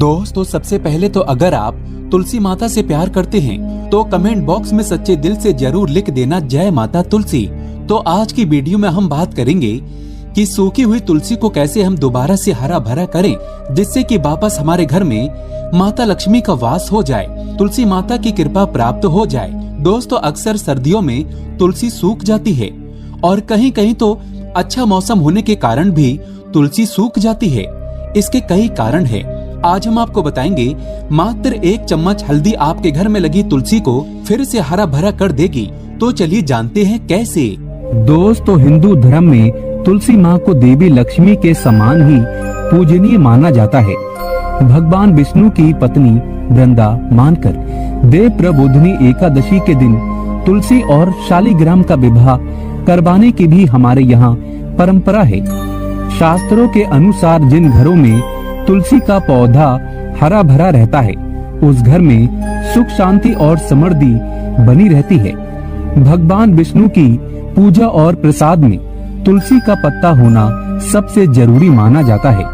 दोस्तों सबसे पहले तो अगर आप तुलसी माता से प्यार करते हैं तो कमेंट बॉक्स में सच्चे दिल से जरूर लिख देना जय माता तुलसी। तो आज की वीडियो में हम बात करेंगे कि सूखी हुई तुलसी को कैसे हम दोबारा से हरा भरा करें, जिससे कि वापस हमारे घर में माता लक्ष्मी का वास हो जाए, तुलसी माता की कृपा प्राप्त हो जाए। दोस्तों अक्सर सर्दियों में तुलसी सूख जाती है और कहीं कहीं तो अच्छा मौसम होने के कारण भी तुलसी सूख जाती है। इसके कई कारण है। आज हम आपको बताएंगे मात्र 1 चम्मच हल्दी आपके घर में लगी तुलसी को फिर से हरा भरा कर देगी। तो चलिए जानते हैं कैसे। दोस्तों हिंदू धर्म में तुलसी माँ को देवी लक्ष्मी के समान ही पूजनीय माना जाता है। भगवान विष्णु की पत्नी वृंदा मानकर देव प्रबोधिनी एकादशी के दिन तुलसी और शालिग्राम का विवाह करवाने की भी हमारे यहाँ परंपरा है। शास्त्रों के अनुसार जिन घरों में तुलसी का पौधा हरा भरा रहता है उस घर में सुख शांति और समृद्धि बनी रहती है। भगवान विष्णु की पूजा और प्रसाद में तुलसी का पत्ता होना सबसे जरूरी माना जाता है,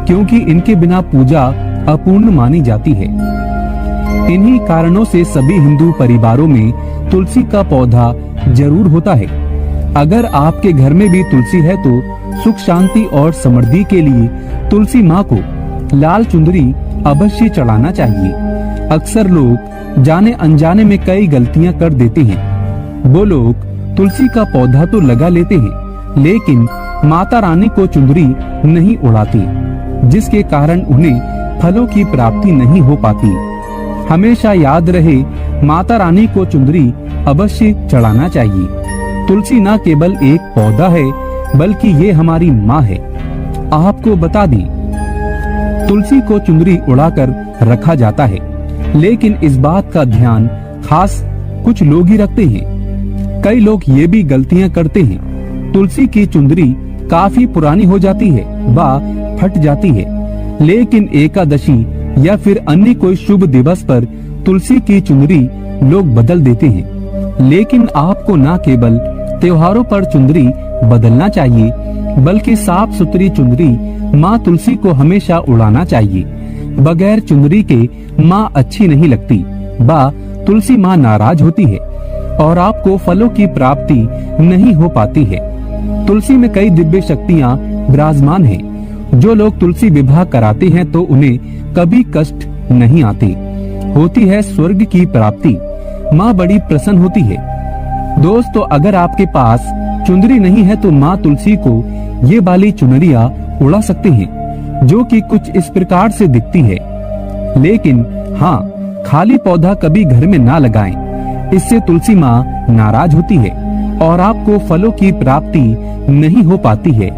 क्योंकि इनके बिना पूजा अपूर्ण मानी जाती है। इन्हीं कारणों से सभी हिंदू परिवारों में तुलसी का पौधा जरूर होता है। अगर आपके घर में भी तुलसी है तो सुख शांति और समृद्धि के लिए तुलसी माँ को लाल चुंदरी अवश्य चढ़ाना चाहिए। अक्सर लोग जाने अनजाने में कई गलतियाँ कर देते हैं। वो लोग तुलसी का पौधा तो लगा लेते हैं लेकिन माता रानी को चुंदरी नहीं उड़ाते, जिसके कारण उन्हें फलों की प्राप्ति नहीं हो पाती। हमेशा याद रहे माता रानी को चुंदरी अवश्य चढ़ाना चाहिए। तुलसी न केवल एक पौधा है बल्कि ये हमारी माँ है। आपको बता दें तुलसी को चुंदरी उड़ाकर रखा जाता है, लेकिन इस बात का ध्यान खास कुछ लोग ही रखते हैं। कई लोग ये भी गलतियां करते हैं। तुलसी की चुंदरी काफी पुरानी हो जाती है व फट जाती है, लेकिन एकादशी या फिर अन्य कोई शुभ दिवस पर तुलसी की चुंदरी लोग बदल देते हैं। लेकिन आपको न केवल त्योहारों पर चुंदरी बदलना चाहिए बल्कि साफ सुथरी चुंदरी माँ तुलसी को हमेशा उड़ाना चाहिए। बगैर चुंदरी के माँ अच्छी नहीं लगती व तुलसी माँ नाराज होती है और आपको फलों की प्राप्ति नहीं हो पाती है। तुलसी में कई दिव्य शक्तियाँ विराजमान हैं। जो लोग तुलसी विवाह कराते हैं तो उन्हें कभी कष्ट नहीं आते। होती है स्वर्ग की प्राप्ति। माँ बड़ी प्रसन्न होती है। दोस्तों अगर आपके पास चुंदरी नहीं है तो माँ तुलसी को ये वाली चुनरिया उड़ा सकते हैं, जो कि कुछ इस प्रकार से दिखती है। लेकिन हाँ, खाली पौधा कभी घर में ना लगाएं। इससे तुलसी माँ नाराज होती है और आपको फलों की प्राप्ति नहीं हो पाती है।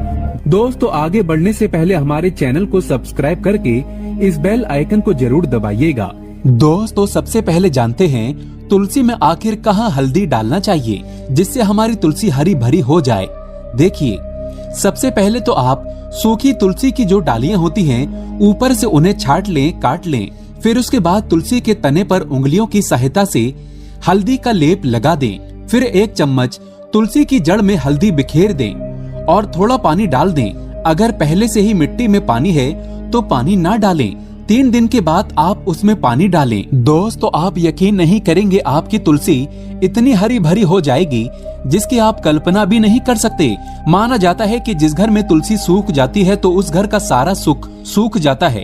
दोस्तों आगे बढ़ने से पहले हमारे चैनल को सब्सक्राइब करके इस बेल आइकन को जरूर दबाइएगा। दोस्तों सबसे पहले जानते हैं तुलसी में आखिर कहाँ हल्दी डालना चाहिए जिससे हमारी तुलसी हरी भरी हो जाए। देखिए सबसे पहले तो आप सूखी तुलसी की जो डालियां होती हैं ऊपर से उन्हें छाट लें, काट लें। फिर उसके बाद तुलसी के तने पर उंगलियों की सहायता से हल्दी का लेप लगा दें। फिर 1 चम्मच तुलसी की जड़ में हल्दी बिखेर दें और थोड़ा पानी डाल दें। अगर पहले से ही मिट्टी में पानी है तो पानी ना डालें। 3 दिन के बाद आप उसमें पानी डालें। दोस्तों आप यकीन नहीं करेंगे, आपकी तुलसी इतनी हरी भरी हो जाएगी जिसकी आप कल्पना भी नहीं कर सकते। माना जाता है कि जिस घर में तुलसी सूख जाती है तो उस घर का सारा सुख सूख जाता है,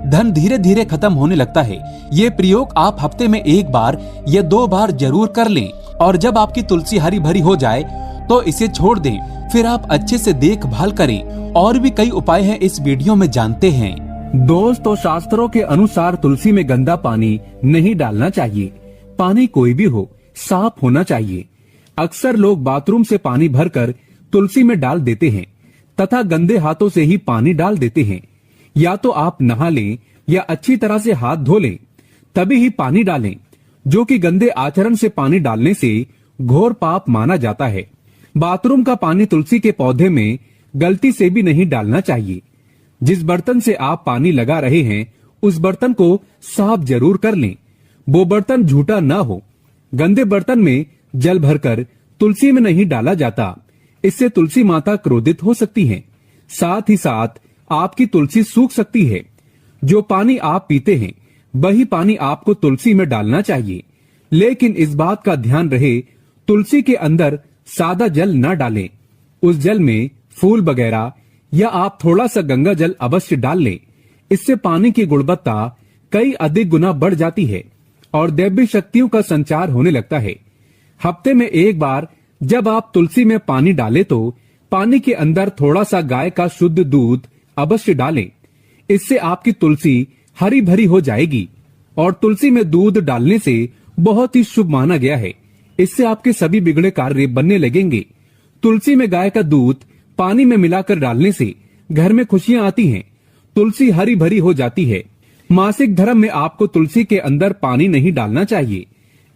धन धीरे धीरे खत्म होने लगता है। ये प्रयोग आप हफ्ते में 1 बार या 2 बार जरूर कर लें और जब आपकी तुलसी हरी भरी हो जाए तो इसे छोड़ दें। फिर आप अच्छे से देखभाल करें। और भी कई उपाय हैं, इस वीडियो में जानते हैं। दोस्तों शास्त्रों के अनुसार तुलसी में गंदा पानी नहीं डालना चाहिए। पानी कोई भी हो साफ होना चाहिए। अक्सर लोग बाथरूम से पानी भरकर तुलसी में डाल देते हैं तथा गंदे हाथों से ही पानी डाल देते हैं। या तो आप नहा लें या अच्छी तरह से हाथ धो लें तभी ही पानी डालें, जो कि गंदे आचरण से पानी डालने से घोर पाप माना जाता है। बाथरूम का पानी तुलसी के पौधे में गलती से भी नहीं डालना चाहिए। जिस बर्तन से आप पानी लगा रहे हैं उस बर्तन को साफ जरूर कर लें। वो बर्तन झूठा ना हो। गंदे बर्तन में जल भरकर तुलसी में नहीं डाला जाता, इससे तुलसी माता क्रोधित हो सकती हैं। साथ ही साथ आपकी तुलसी सूख सकती है। जो पानी आप पीते हैं वही पानी आपको तुलसी में डालना चाहिए, लेकिन इस बात का ध्यान रहे तुलसी के अंदर सादा जल न डालें। उस जल में फूल वगैरह या आप थोड़ा सा गंगा जल अवश्य डाल लें। इससे पानी की गुणवत्ता कई अधिक गुना बढ़ जाती है और दैवी शक्तियों का संचार होने लगता है। हफ्ते में एक बार जब आप तुलसी में पानी डालें तो पानी के अंदर थोड़ा सा गाय का शुद्ध दूध अवश्य डालें। इससे आपकी तुलसी हरी भरी हो जाएगी और तुलसी में दूध डालने से बहुत ही शुभ माना गया है। इससे आपके सभी बिगड़े कार्य बनने लगेंगे। तुलसी में गाय का दूध पानी में मिलाकर डालने से घर में खुशियां आती हैं। तुलसी हरी भरी हो जाती है। मासिक धर्म में आपको तुलसी के अंदर पानी नहीं डालना चाहिए।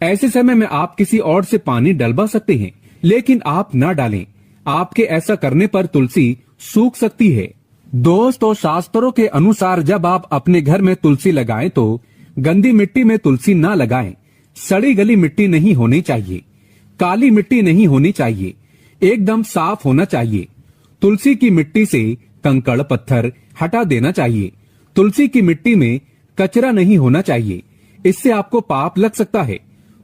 ऐसे समय में आप किसी और से पानी डलवा सकते हैं, लेकिन आप न डालें। आपके ऐसा करने पर तुलसी सूख सकती है। दोस्तों, शास्त्रों के अनुसार जब आप अपने घर में तुलसी लगाएं तो गंदी मिट्टी में तुलसी न लगाएं। सड़ी गली मिट्टी नहीं होनी चाहिए, काली मिट्टी नहीं होनी चाहिए, एकदम साफ होना चाहिए। तुलसी की मिट्टी से कंकड़ पत्थर हटा देना चाहिए। तुलसी की मिट्टी में कचरा नहीं होना चाहिए, इससे आपको पाप लग सकता है।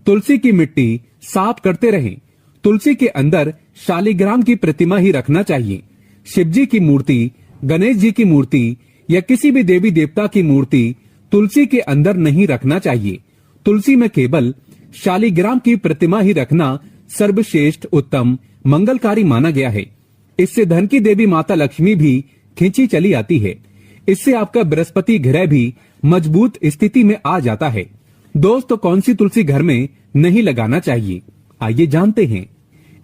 तुलसी की मिट्टी साफ करते रहें। तुलसी के अंदर शालिग्राम की प्रतिमा ही रखना चाहिए। शिवजी की मूर्ति, गणेश जी की मूर्ति या किसी भी देवी देवता की मूर्ति तुलसी के अंदर नहीं रखना चाहिए। तुलसी में केवल शालिग्राम की प्रतिमा ही रखना सर्वश्रेष्ठ, उत्तम, मंगलकारी माना गया है। इससे धन की देवी माता लक्ष्मी भी खींची चली आती है। इससे आपका बृहस्पति ग्रह भी मजबूत स्थिति में आ जाता है। दोस्तों, कौन सी तुलसी घर में नहीं लगाना चाहिए, आइए जानते हैं।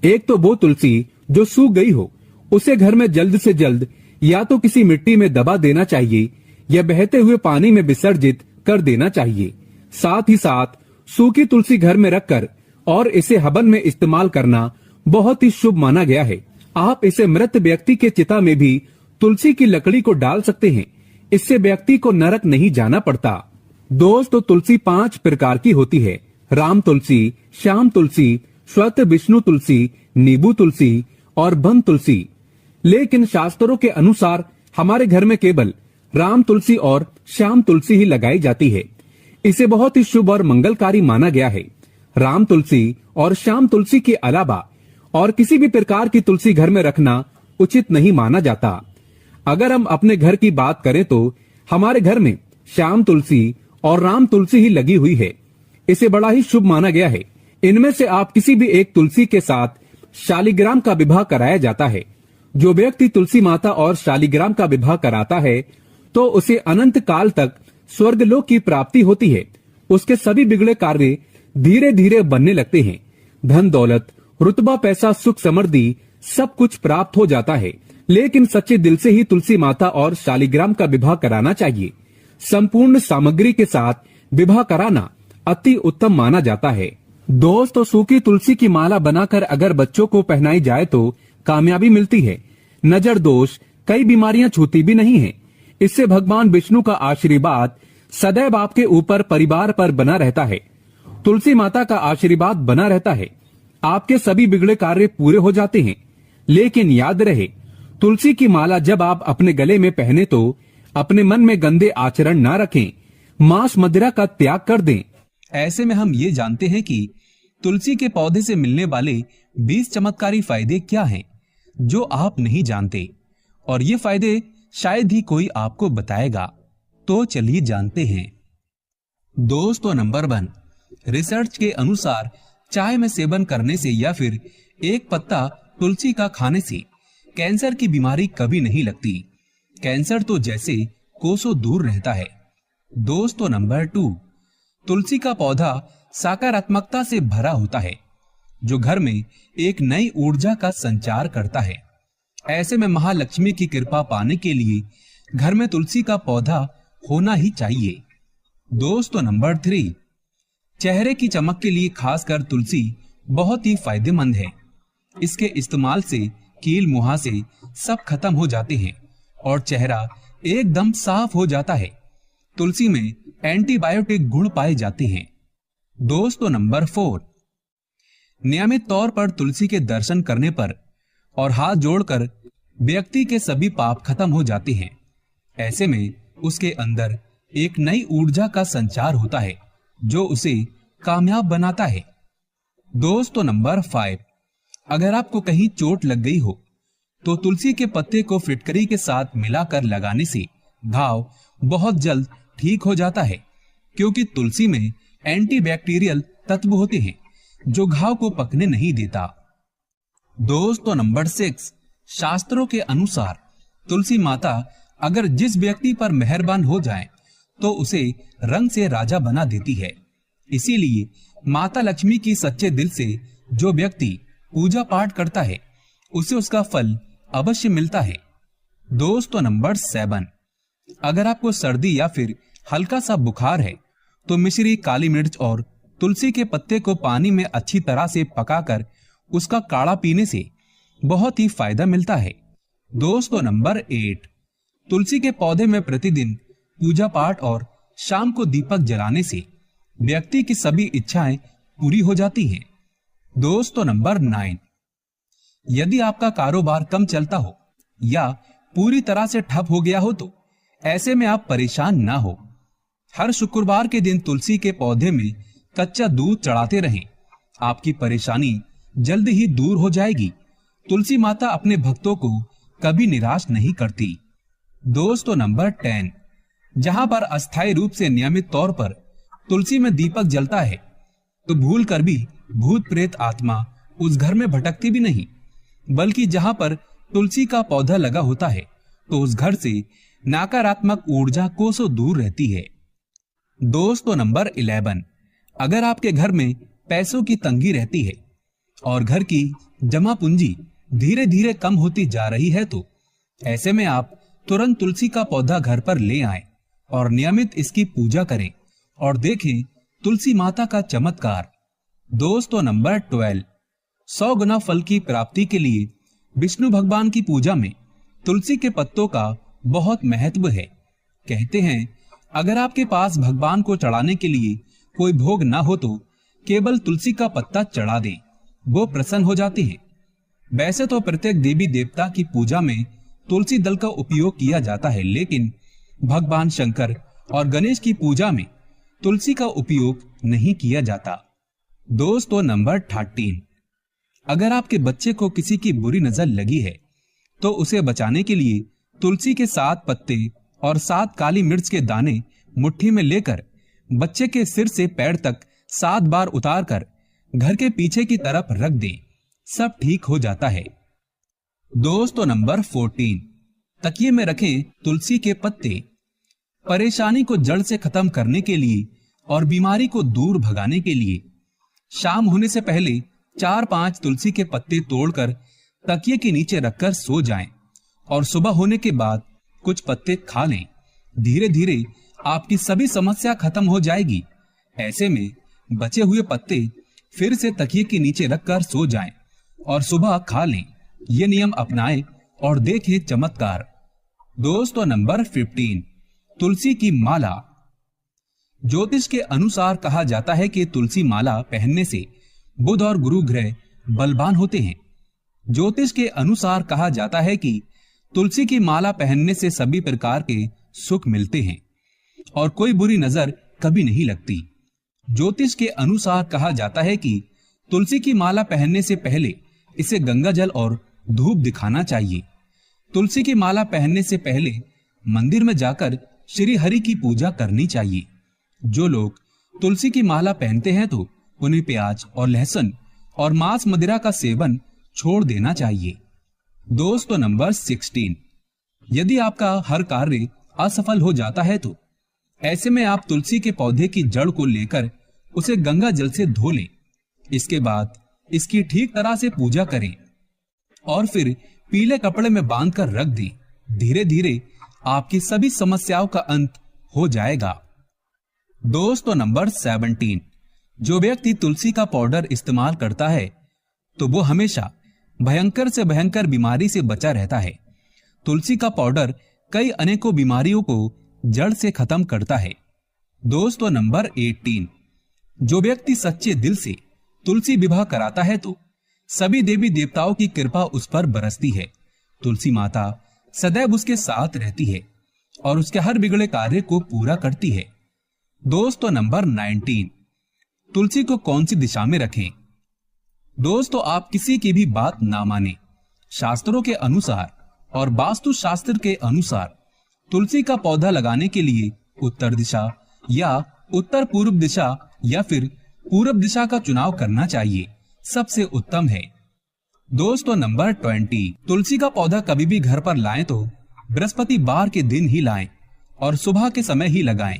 एक तो वो तुलसी जो सूख गई हो, उसे घर में जल्द से जल्द या तो किसी मिट्टी में दबा देना चाहिए या बहते हुए पानी में विसर्जित कर देना चाहिए। साथ ही साथ सूखी तुलसी घर में रखकर और इसे हवन में इस्तेमाल करना बहुत ही शुभ माना गया है। आप इसे मृत व्यक्ति के चिता में भी तुलसी की लकड़ी को डाल सकते हैं। इससे व्यक्ति को नरक नहीं जाना पड़ता। दोस्तों, तुलसी 5 प्रकार की होती है: राम तुलसी, श्याम तुलसी, श्वेत विष्णु तुलसी, नींबू तुलसी और वन तुलसी। लेकिन शास्त्रों के अनुसार हमारे घर में केवल राम तुलसी और श्याम तुलसी ही लगाई जाती है। इसे बहुत ही शुभ और मंगलकारी माना गया है। राम तुलसी और श्याम तुलसी के अलावा और किसी भी प्रकार की तुलसी घर में रखना उचित नहीं माना जाता। अगर हम अपने घर की बात करें तो हमारे घर में श्याम तुलसी और राम तुलसी ही लगी हुई है। इसे बड़ा ही शुभ माना गया है। इनमें से आप किसी भी एक तुलसी के साथ शालिग्राम का विवाह कराया जाता है। जो व्यक्ति तुलसी माता और शालिग्राम का विवाह कराता है तो उसे अनंत काल तक स्वर्गलोक की प्राप्ति होती है। उसके सभी बिगड़े कार्य धीरे धीरे बनने लगते हैं। धन दौलत, रुतबा, पैसा, सुख, समृद्धि सब कुछ प्राप्त हो जाता है। लेकिन सच्चे दिल से ही तुलसी माता और शालिग्राम का विवाह कराना चाहिए। संपूर्ण सामग्री के साथ विवाह कराना अति उत्तम माना जाता है। दोस्तों, सूखी तुलसी की माला बनाकर अगर बच्चों को पहनाई जाए तो कामयाबी मिलती है। नजर दोष, कई बीमारियां छूती भी नहीं है। इससे भगवान विष्णु का आशीर्वाद सदैव आपके ऊपर, परिवार पर बना रहता है। तुलसी माता का आशीर्वाद बना रहता है। आपके सभी बिगड़े कार्य पूरे हो जाते हैं। लेकिन याद रहे, तुलसी की माला जब आप अपने गले में पहने तो अपने मन में गंदे आचरण ना रखें, मांस मदिरा का त्याग कर दें। ऐसे में हम ये जानते हैं कि तुलसी के पौधे से मिलने वाले 20 चमत्कारी फायदे क्या हैं, जो आप नहीं जानते, और ये फायदे शायद ही कोई आपको बताएगा। तो चलिए जानते हैं। दोस्तों, नंबर 1, रिसर्च के अनुसार चाय में सेवन करने से या फिर एक पत्ता तुलसी का खाने से कैंसर की बीमारी कभी नहीं लगती। कैंसर तो जैसे कोसों दूर रहता है। दोस्तों, नंबर 2, तुलसी का पौधा सकारात्मकता से भरा होता है, जो घर में एक नई ऊर्जा का संचार करता है। ऐसे में महालक्ष्मी की कृपा पाने के लिए घर में तुलसी का पौधा होना ही चाहिए। दोस्तों, नंबर 3, चेहरे की चमक के लिए खासकर तुलसी बहुत ही फायदेमंद है। इसके इस्तेमाल से कील मुहासे सब खत्म हो जाते हैं और चेहरा एकदम साफ हो जाता है। तुलसी में एंटीबायोटिक गुण पाए जाते हैं। दोस्तों, नंबर 4, नियमित तौर पर तुलसी के दर्शन करने पर और हाथ जोड़कर व्यक्ति के सभी पाप खत्म हो जाते हैं। ऐसे में उसके अंदर एक नई ऊर्जा का संचार होता है जो उसे कामयाब बनाता है। दोस्तों नंबर 5, अगर आपको कहीं चोट लग गई हो तो तुलसी के पत्ते को फिटकरी के साथ मिलाकर लगाने से घाव बहुत जल्द ठीक हो जाता है, क्योंकि तुलसी में एंटीबैक्टीरियल तत्व होते हैं जो घाव को पकने नहीं देता। दोस्तों नंबर 6, शास्त्रों के अनुसार तुलसी माता अगर जिस व्यक्ति पर मेहरबान हो जाए तो उसे रंग से राजा बना देती है। इसीलिए माता लक्ष्मी की सच्चे दिल से जो व्यक्ति पूजा पाठ करता है उसे उसका फल अवश्य मिलता है। दोस्तों नंबर 7, अगर आपको सर्दी या फिर हल्का सा बुखार है तो मिश्री, काली मिर्च और तुलसी के पत्ते को पानी में अच्छी तरह से पकाकर उसका काढ़ा पीने से बहुत ही फायदा मिलता है। दोस्तों नंबर 8, तुलसी के पौधे में प्रतिदिन पूजा पाठ और शाम को दीपक जलाने से व्यक्ति की सभी इच्छाएं पूरी हो जाती हैं। दोस्तों नंबर 9, यदि आपका कारोबार कम चलता हो या पूरी तरह से ठप हो गया हो तो ऐसे में आप परेशान ना हो। हर शुक्रवार के दिन तुलसी के पौधे में कच्चा दूध चढ़ाते रहें, आपकी परेशानी जल्द ही दूर हो जाएगी। तुलसी माता अपने भक्तों को कभी निराश नहीं करती। दोस्तों नंबर 10, जहां पर अस्थायी रूप से नियमित तौर पर तुलसी में दीपक जलता है तो भूल कर भी भूत प्रेत आत्मा उस घर में भटकती भी नहीं, बल्कि जहां पर तुलसी का पौधा लगा होता है तो उस घर से नकारात्मक ऊर्जा कोसों दूर रहती है। दोस्तों नंबर 11, अगर आपके घर में पैसों की तंगी रहती है और घर की जमा पूंजी धीरे धीरे कम होती जा रही है तो ऐसे में आप तुरंत तुलसी का पौधा घर पर ले आएं और नियमित इसकी पूजा करें और देखें तुलसी माता का चमत्कार। दोस्तों नंबर 12, 100 गुना फल की प्राप्ति के लिए विष्णु भगवान की पूजा में तुलसी के पत्तों का बहुत महत्व है। कहते हैं अगर आपके पास भगवान को चढ़ाने के लिए कोई भोग ना हो तो केवल तुलसी का पत्ता चढ़ा दें, वो प्रसन्न हो जाते हैं। वैसे तो प्रत्येक देवी देवता की पूजा में तुलसी दल का उपयोग किया जाता है, लेकिन भगवान शंकर और गणेश की पूजा में तुलसी का उपयोग नहीं किया जाता। दोस्तों नंबर 13, अगर आपके बच्चे को किसी की बुरी नजर लगी है तो उसे बचाने के लिए तुलसी के 7 पत्ते और 7 काली मिर्च के दाने मुट्ठी में लेकर बच्चे के सिर से पैर तक 7 बार उतारकर घर के पीछे की तरफ रख दें, सब ठीक हो जाता है। दोस्तों नंबर 14, तकिए में रखें तुलसी के पत्ते। परेशानी को जड़ से खत्म करने के लिए और बीमारी को दूर भगाने के लिए शाम होने से पहले 4-5 तुलसी के पत्ते तोड़कर तकिए के नीचे रखकर सो जाएं और सुबह होने के बाद कुछ पत्ते खा लें। धीरे धीरे आपकी सभी समस्या खत्म हो जाएगी। ऐसे में बचे हुए पत्ते फिर से तकिए के नीचे रखकर सो जाएं और सुबह खा लें। ये नियम अपनाएं और देखें चमत्कार। दोस्तों नंबर 15, तुलसी की माला। ज्योतिष के अनुसार कहा जाता है कि तुलसी माला पहनने से बुध और गुरु ग्रह बलवान होते हैं। ज्योतिष के अनुसार कहा जाता है कि तुलसी की माला पहनने से सभी प्रकार के सुख मिलते हैं और कोई बुरी नजर कभी नहीं लगती। ज्योतिष के अनुसार कहा जाता है कि तुलसी की माला पहनने से पहले इसे गंगा जल और धूप दिखाना चाहिए। तुलसी की माला पहनने से पहले मंदिर में जाकर श्री हरि की पूजा करनी चाहिए। जो लोग तुलसी की माला पहनते हैं तो उन्हें प्याज और लहसुन और मांस मदिरा का सेवन छोड़ देना चाहिए। दोस्तों नंबर 16, यदि आपका हर कार्य असफल हो जाता है तो ऐसे में आप तुलसी के पौधे की जड़ को लेकर उसे गंगा जल से धो लें। इसके बाद इसकी ठीक तरह से पूजा करें और फिर पीले कपड़े में बांधकर रख दें। धीरे धीरे आपकी सभी समस्याओं का अंत हो जाएगा। दोस्तों नंबर 17, जो व्यक्ति तुलसी का पाउडर इस्तेमाल करता है तो वो हमेशा भयंकर से भयंकर बीमारी से बचा रहता है। तुलसी का पाउडर कई अनेकों बीमारियों को जड़ से खत्म करता है। दोस्तों नंबर 18, जो व्यक्ति सच्चे दिल से तुलसी विवाह कराता है तो सभी देवी देवताओं की कृपा उस पर बरसती है। तुलसी माता सदैव उसके साथ रहती है और उसके हर बिगड़े कार्य को पूरा करती है। दोस्तों नंबर 19, तुलसी को कौन सी दिशा में रखें? दोस्तों आप किसी की भी बात ना माने। शास्त्रों के अनुसार और वास्तु शास्त्र के अनुसार तुलसी का पौधा लगाने के लिए उत्तर दिशा या उत्तर पूर्व दिशा या फिर पूरब दिशा का चुनाव करना चाहिए, सबसे उत्तम है। दोस्तों नंबर 20, तुलसी का पौधा कभी भी घर पर लाएं तो बृहस्पतिवार के दिन ही लाएं और सुबह के समय ही लगाएं।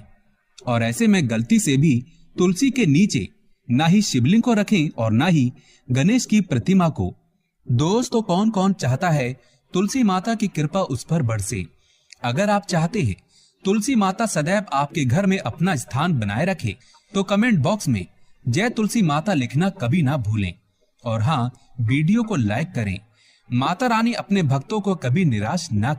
और ऐसे में गलती से भी तुलसी के नीचे ना ही शिवलिंग को रखें और ना ही गणेश की प्रतिमा को। दोस्तों कौन कौन चाहता है तुलसी माता की कृपा उस पर बरसे? अगर आप चाहते हैं तुलसी माता सदैव आपके घर में अपना स्थान बनाए रखे तो कमेंट बॉक्स में जय तुलसी माता लिखना कभी ना भूलें। और हाँ, वीडियो को लाइक करें। माता रानी अपने भक्तों को कभी निराश ना